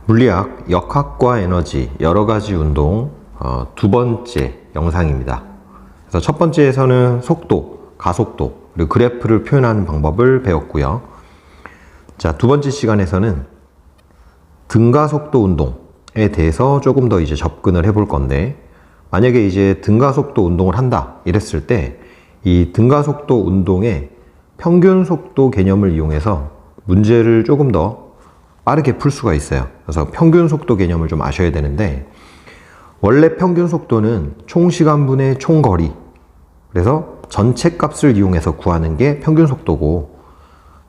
물리학, 역학과 에너지, 여러가지 운동 두 번째 영상입니다. 그래서 첫 번째에서는 속도, 가속도, 그리고 그래프를 표현하는 방법을 배웠고요. 자, 두 번째 시간에서는 등가속도 운동에 대해서 조금 더 이제 접근을 해볼 건데, 만약에 이제 등가속도 운동을 한다 이랬을 때 이 등가속도 운동의 평균 속도 개념을 이용해서 문제를 조금 더 빠르게 풀 수가 있어요. 그래서 평균 속도 개념을 좀 아셔야 되는데, 원래 평균 속도는 총 시간분의 총 거리, 그래서 전체 값을 이용해서 구하는 게 평균 속도고,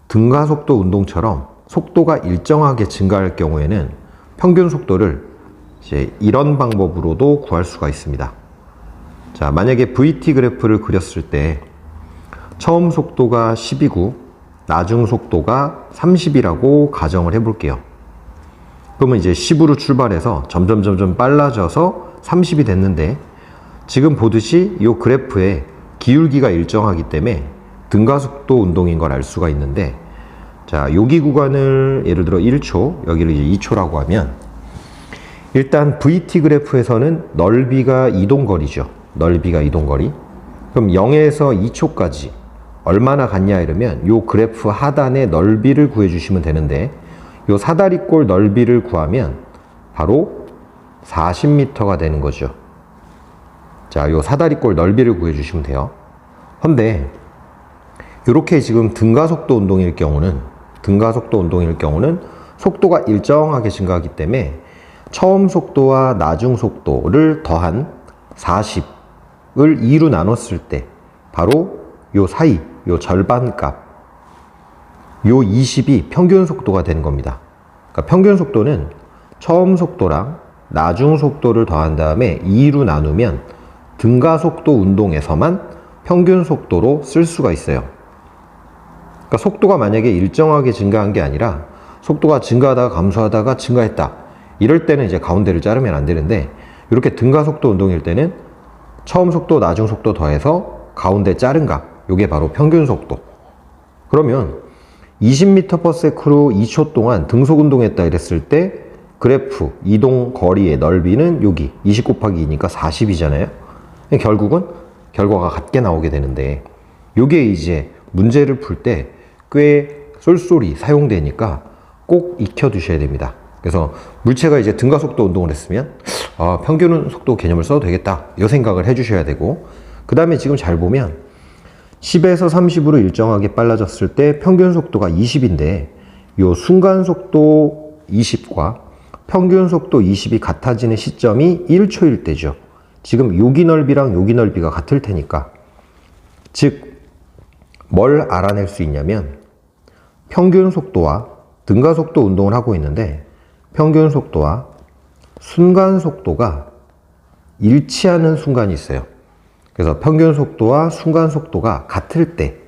등가속도 운동처럼 속도가 일정하게 증가할 경우에는 평균 속도를 이제 이런 방법으로도 구할 수가 있습니다. 자, 만약에 VT 그래프를 그렸을 때 처음 속도가 10이고 나중 속도가 30이라고 가정을 해 볼게요. 그러면 이제 10으로 출발해서 점점 빨라져서 30이 됐는데, 지금 보듯이 이 그래프의 기울기가 일정하기 때문에 등가속도 운동인 걸 알 수가 있는데, 자, 여기 구간을 예를 들어 1초, 여기를 이제 2초라고 하면, 일단 VT 그래프에서는 넓이가 이동거리죠. 넓이가 이동거리. 그럼 0에서 2초까지 얼마나 갔냐 이러면 이 그래프 하단의 넓이를 구해주시면 되는데, 이 사다리꼴 넓이를 구하면 바로 40m가 되는 거죠. 자, 이 사다리꼴 넓이를 구해주시면 돼요. 근데 이렇게 지금 등가속도 운동일 경우는 속도가 일정하게 증가하기 때문에 처음 속도와 나중 속도를 더한 40을 2로 나눴을 때 바로 요 사이, 요 절반값, 요 20이 평균 속도가 되는 겁니다. 그러니까 평균 속도는 처음 속도랑 나중 속도를 더한 다음에 2로 나누면 등가속도 운동에서만 평균 속도로 쓸 수가 있어요. 그러니까 속도가 만약에 일정하게 증가한 게 아니라 속도가 증가하다가 감소하다가 증가했다, 이럴 때는 이제 가운데를 자르면 안 되는데, 이렇게 등가속도 운동일 때는 처음 속도, 나중 속도 더해서 가운데 자른 값, 이게 바로 평균 속도. 그러면 20m/s로 2초 동안 등속 운동했다 이랬을 때 그래프 이동 거리의 넓이는 여기 20 곱하기 2니까 40이잖아요. 결국은 결과가 같게 나오게 되는데, 이게 이제 문제를 풀 때 꽤 쏠쏠이 사용되니까 꼭 익혀 두셔야 됩니다. 그래서 물체가 이제 등가속도 운동을 했으면 평균 속도 개념을 써도 되겠다, 이 생각을 해 주셔야 되고, 그 다음에 지금 잘 보면 10에서 30으로 일정하게 빨라졌을 때 평균 속도가 20인데, 이 순간 속도 20과 평균 속도 20이 같아지는 시점이 1초일 때죠. 지금 여기 넓이랑 여기 넓이가 같을 테니까, 즉 뭘 알아낼 수 있냐면, 평균 속도와 등가속도 운동을 하고 있는데 평균 속도와 순간 속도가 일치하는 순간이 있어요. 그래서 평균 속도와 순간 속도가 같을 때,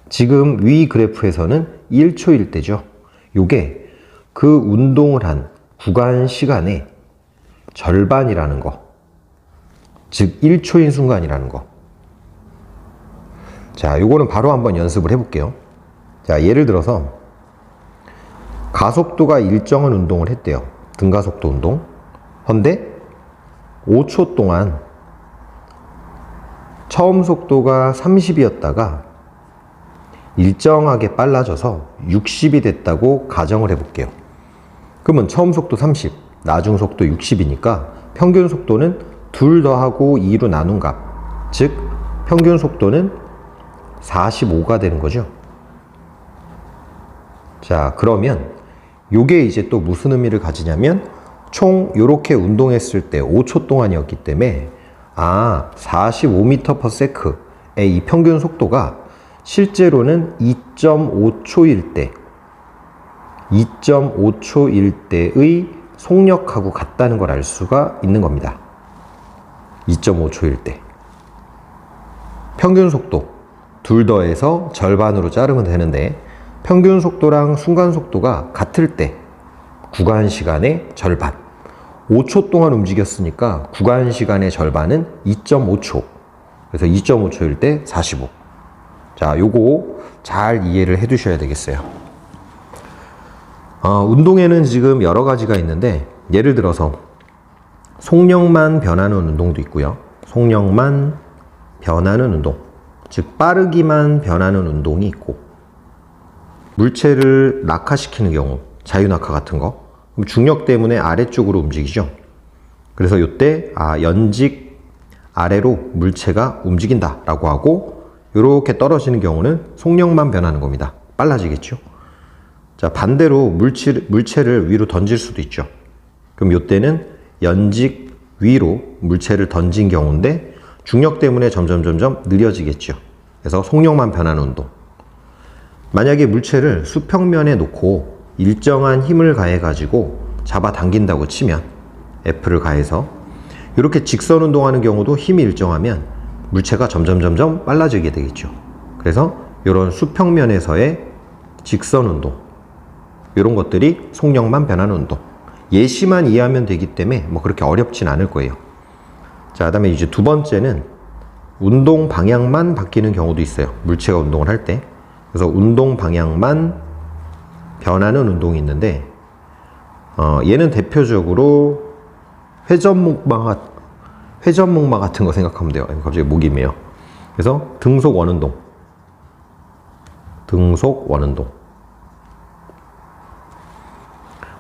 지금 위 그래프에서는 1초일 때죠. 요게 그 운동을 한 구간 시간의 절반이라는 거, 즉 1초인 순간이라는 거. 자, 요거는 바로 한번 연습을 해볼게요. 자, 예를 들어서 가속도가 일정한 운동을 했대요. 등가속도 운동. 근데 5초 동안 처음 속도가 30이었다가 일정하게 빨라져서 60이 됐다고 가정을 해볼게요. 그러면 처음 속도 30, 나중 속도 60이니까 평균 속도는 2 더하고 2로 나눈 값, 즉 평균 속도는 45가 되는 거죠. 자, 그러면 요게 이제 또 무슨 의미를 가지냐면, 총 요렇게 운동했을 때 5초 동안이었기 때문에 45m/s의 이 평균 속도가 실제로는 2.5초일 때의 속력하고 같다는 걸 알 수가 있는 겁니다. 2.5초일 때 평균 속도 2 더해서 절반으로 자르면 되는데, 평균 속도랑 순간 속도가 같을 때 구간 시간의 절반, 5초 동안 움직였으니까 구간 시간의 절반은 2.5초. 그래서 2.5초일 때 45. 자, 요거 잘 이해를 해 두셔야 되겠어요. 운동에는 지금 여러 가지가 있는데, 예를 들어서 속력만 변하는 운동도 있고요. 속력만 변하는 운동, 즉 빠르기만 변하는 운동이 있고, 물체를 낙하시키는 경우, 자유낙하 같은 거, 그럼 중력 때문에 아래쪽으로 움직이죠. 그래서 이때 연직 아래로 물체가 움직인다 라고 하고, 이렇게 떨어지는 경우는 속력만 변하는 겁니다. 빨라지겠죠. 자, 반대로 물체를 위로 던질 수도 있죠. 그럼 이때는 연직 위로 물체를 던진 경우인데, 중력 때문에 점점 느려지겠죠. 그래서 속력만 변하는 운동. 만약에 물체를 수평면에 놓고 일정한 힘을 가해 가지고 잡아당긴다고 치면, F를 가해서 이렇게 직선 운동하는 경우도 힘이 일정하면 물체가 점점 빨라지게 되겠죠. 그래서 이런 수평면에서의 직선 운동, 이런 것들이 속력만 변하는 운동. 예시만 이해하면 되기 때문에 뭐 그렇게 어렵진 않을 거예요. 자, 그다음에 이제 두 번째는 운동 방향만 바뀌는 경우도 있어요. 물체가 운동을 할 때. 그래서 운동 방향만 변하는 운동이 있는데, 얘는 대표적으로 회전목마 같은 거 생각하면 돼요. 갑자기 목이 메요. 그래서 등속 원운동.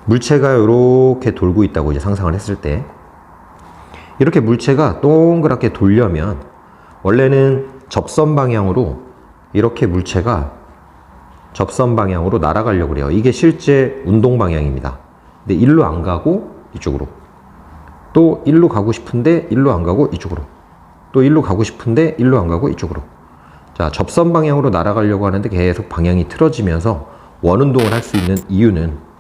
물체가 이렇게 돌고 있다고 이제 상상을 했을 때, 이렇게 물체가 동그랗게 돌려면 원래는 접선 방향으로, 이렇게 물체가 접선 방향으로 날아가려고 그래요. 이게 실제 운동 방향입니다. 근데 일로 안 가고 이쪽으로, 또 일로 가고 싶은데 일로 안 가고 이쪽으로, 또 일로 가고 싶은데 일로 안 가고 이쪽으로. 자, 접선 방향으로 날아가려고 하는데 계속 방향이 틀어지면서 원운동을 할 수 있는 이유는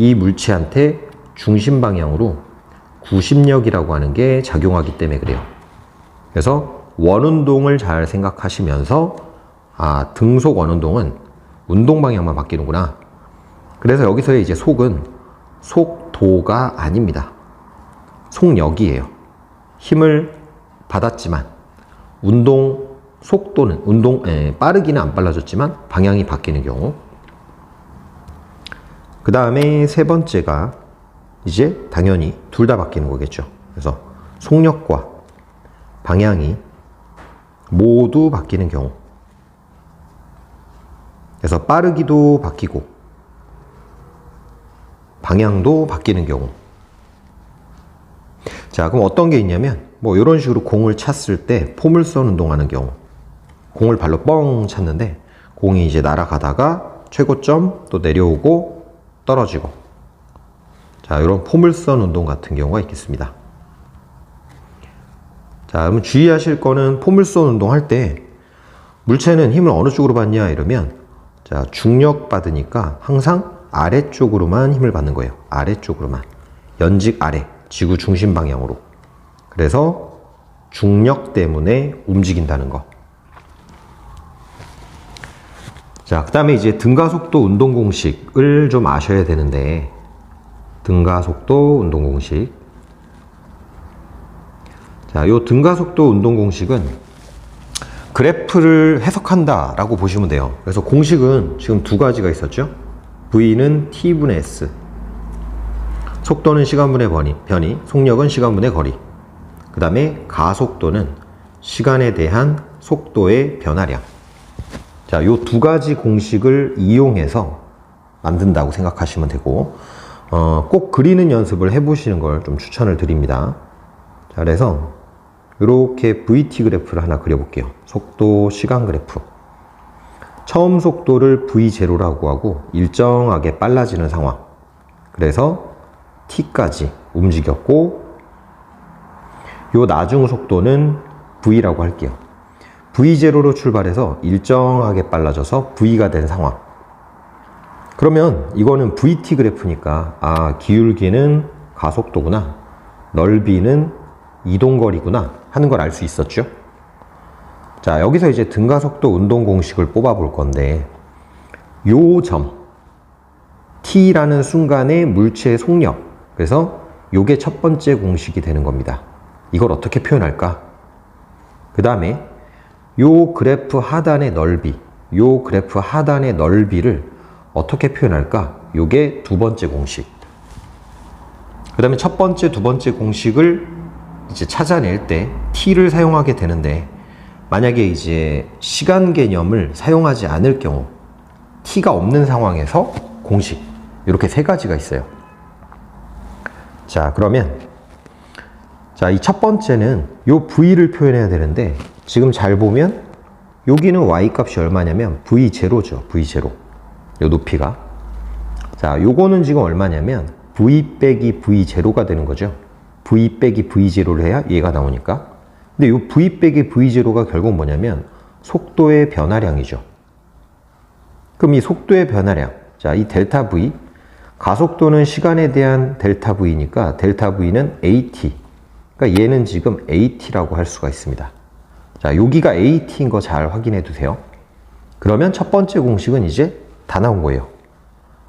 이 물체한테 중심 방향으로 구심력이라고 하는 게 작용하기 때문에 그래요. 그래서 원운동을 잘 생각하시면서, 등속 원운동은 운동 방향만 바뀌는구나. 그래서 여기서의 이제 속은 속도가 아닙니다. 속력이에요. 힘을 받았지만 운동 속도는, 빠르기는 안 빨라졌지만 방향이 바뀌는 경우. 그 다음에 세 번째가 이제 당연히 둘 다 바뀌는 거겠죠. 그래서 속력과 방향이 모두 바뀌는 경우. 그래서 빠르기도 바뀌고 방향도 바뀌는 경우. 자, 그럼 어떤 게 있냐면, 뭐 이런 식으로 공을 찼을 때 포물선 운동하는 경우, 공을 발로 뻥 찼는데 공이 이제 날아가다가 최고점 또 내려오고 떨어지고, 자, 이런 포물선 운동 같은 경우가 있겠습니다. 자, 그러면 주의하실 거는, 포물선 운동할 때 물체는 힘을 어느 쪽으로 받냐 이러면, 자, 중력 받으니까 항상 아래쪽으로만 힘을 받는 거예요. 아래쪽으로만. 연직 아래, 지구 중심 방향으로. 그래서 중력 때문에 움직인다는 거. 자, 그 다음에 이제 등가속도 운동 공식을 좀 아셔야 되는데, 등가속도 운동 공식. 자, 요 등가속도 운동 공식은 그래프를 해석한다 라고 보시면 돼요. 그래서 공식은 지금 두 가지가 있었죠. V는 T분의 S, 속도는 시간분의 변이, 속력은 시간분의 거리. 그 다음에 가속도는 시간에 대한 속도의 변화량. 자, 요 두 가지 공식을 이용해서 만든다고 생각하시면 되고, 꼭 그리는 연습을 해보시는 걸 좀 추천을 드립니다. 자, 그래서 이렇게 VT 그래프를 하나 그려볼게요. 속도 시간 그래프. 처음 속도를 V0라고 하고 일정하게 빨라지는 상황. 그래서 T까지 움직였고, 요 나중 속도는 V라고 할게요. V0로 출발해서 일정하게 빨라져서 V가 된 상황. 그러면 이거는 VT 그래프니까, 기울기는 가속도구나, 넓이는 이동거리구나 하는 걸 알 수 있었죠. 자, 여기서 이제 등가속도 운동 공식을 뽑아 볼 건데, 요 점 T라는 순간의 물체의 속력, 그래서 요게 첫 번째 공식이 되는 겁니다. 이걸 어떻게 표현할까? 그 다음에 요 그래프 하단의 넓이, 요 그래프 하단의 넓이를 어떻게 표현할까? 요게 두 번째 공식. 그 다음에 첫 번째, 두 번째 공식을 이제 찾아낼 때 t를 사용하게 되는데, 만약에 이제 시간 개념을 사용하지 않을 경우, t가 없는 상황에서 공식, 이렇게 세 가지가 있어요. 자, 그러면 자, 이 첫 번째는 요 v를 표현해야 되는데, 지금 잘 보면 여기는 y 값이 얼마냐면 v0죠. v0. 요 높이가. 자, 요거는 지금 얼마냐면 v 빼기 v0가 되는 거죠. v 빼기 v0를 해야 얘가 나오니까. 근데 요 v 빼기 v0가 결국 뭐냐면 속도의 변화량이죠. 그럼 이 속도의 변화량, 자, 이 델타 v, 가속도는 시간에 대한 델타 v니까 델타 v는 at. 그러니까 얘는 지금 at라고 할 수가 있습니다. 자, 여기가 at인 거 잘 확인해 두세요. 그러면 첫 번째 공식은 이제 다 나온 거예요.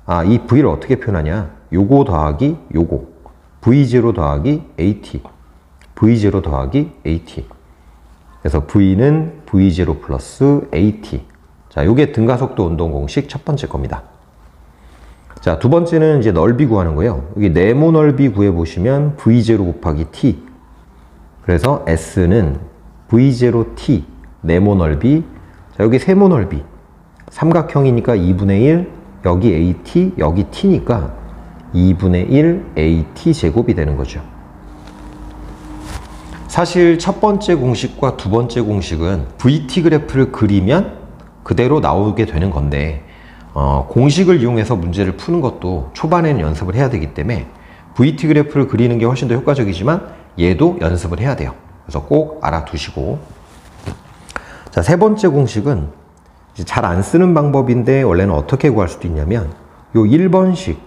아, 이 v를 어떻게 표현하냐? 요거 더하기 요거. v0 더하기 at. v0 더하기 at. 그래서 v는 v0 플러스 at. 자, 요게 등가속도 운동 공식 첫 번째 겁니다. 자, 두 번째는 이제 넓이 구하는 거예요. 여기 네모 넓이 구해보시면 v0 곱하기 t. 그래서 s는 v0t, 네모 넓이. 자, 여기 세모 넓이. 삼각형이니까 2분의 1, 여기 at, 여기 t니까 2분의 1 at 제곱이 되는 거죠. 사실 첫 번째 공식과 두 번째 공식은 vt 그래프를 그리면 그대로 나오게 되는 건데, 공식을 이용해서 문제를 푸는 것도 초반에는 연습을 해야 되기 때문에 vt 그래프를 그리는 게 훨씬 더 효과적이지만 얘도 연습을 해야 돼요. 그래서 꼭 알아두시고. 자, 세 번째 공식은 잘 안 쓰는 방법인데 원래는 어떻게 구할 수도 있냐면 요 1번식을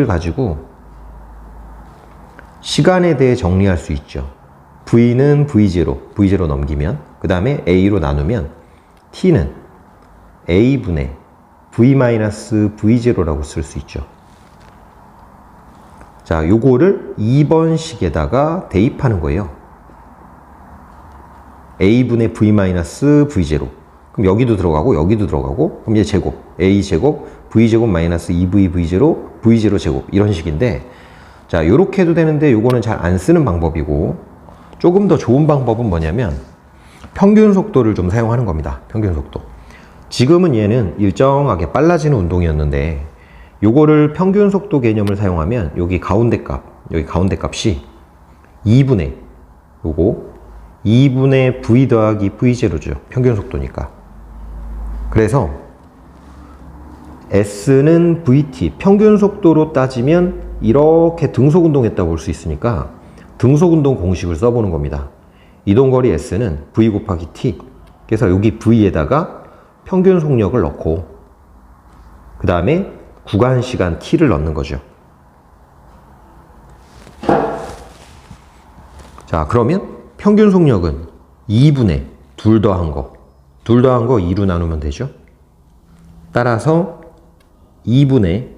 가지고 시간에 대해 정리할 수 있죠. v는 v0 넘기면, 그 다음에 a로 나누면 t는 a분의 v-v0라고 쓸 수 있죠. 자, 요거를 2번식에다가 대입하는 거예요. a분의 v-v0. 그럼 여기도 들어가고 여기도 들어가고, 그럼 얘 제곱, a 제곱, v 제곱 마이너스 2v v0, v0 제곱, 이런 식인데, 자, 요렇게 해도 되는데 요거는 잘 안 쓰는 방법이고, 조금 더 좋은 방법은 뭐냐면 평균 속도를 좀 사용하는 겁니다. 평균 속도. 지금은 얘는 일정하게 빨라지는 운동이었는데, 요거를 평균 속도 개념을 사용하면 여기 가운데 값이 2분의 v 더하기 v0죠. 평균 속도니까. 그래서 s는 vt, 평균 속도로 따지면 이렇게 등속 운동했다고 볼 수 있으니까 등속 운동 공식을 써보는 겁니다. 이동거리 s는 v 곱하기 t. 그래서 여기 v에다가 평균 속력을 넣고, 그 다음에 구간 시간 t를 넣는 거죠. 자, 그러면 평균 속력은 2분의 둘 더한 거 2로 나누면 되죠. 따라서 2분의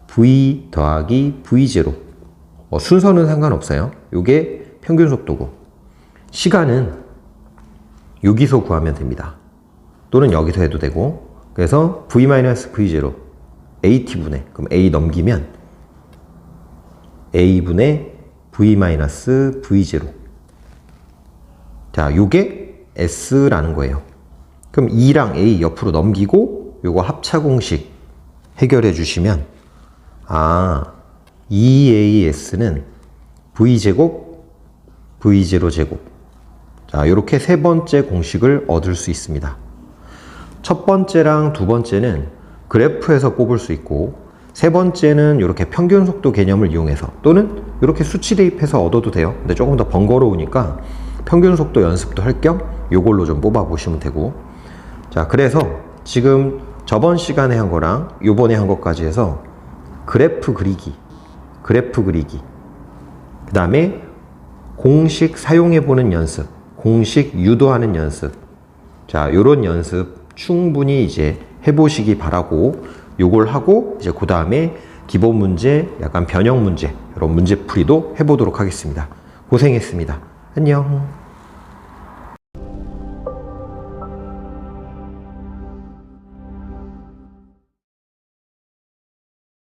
v 더하기 v0. 순서는 상관없어요. 요게 평균 속도고, 시간은 여기서 구하면 됩니다. 또는 여기서 해도 되고, 그래서 v-v0 at분의, 그럼 a 넘기면 a분의 v-v0. 자, 요게 s라는 거예요. 그럼 2랑 a 옆으로 넘기고 요거 합차 공식 해결해 주시면, 아, 2as는 v제곱 v0 제곱. 자, 요렇게 세 번째 공식을 얻을 수 있습니다. 첫 번째랑 두 번째는 그래프에서 뽑을 수 있고, 세 번째는 이렇게 평균 속도 개념을 이용해서, 또는 이렇게 수치 대입해서 얻어도 돼요. 근데 조금 더 번거로우니까 평균 속도 연습도 할 겸 요걸로 좀 뽑아 보시면 되고. 자, 그래서 지금 저번 시간에 한 거랑 요번에 한 것까지 해서 그래프 그리기, 그 다음에 공식 사용해 보는 연습, 공식 유도하는 연습. 자, 요런 연습 충분히 이제 해보시기 바라고, 요걸 하고 이제 그 다음에 기본 문제, 약간 변형 문제, 이런 문제풀이도 해보도록 하겠습니다. 고생했습니다. 안녕.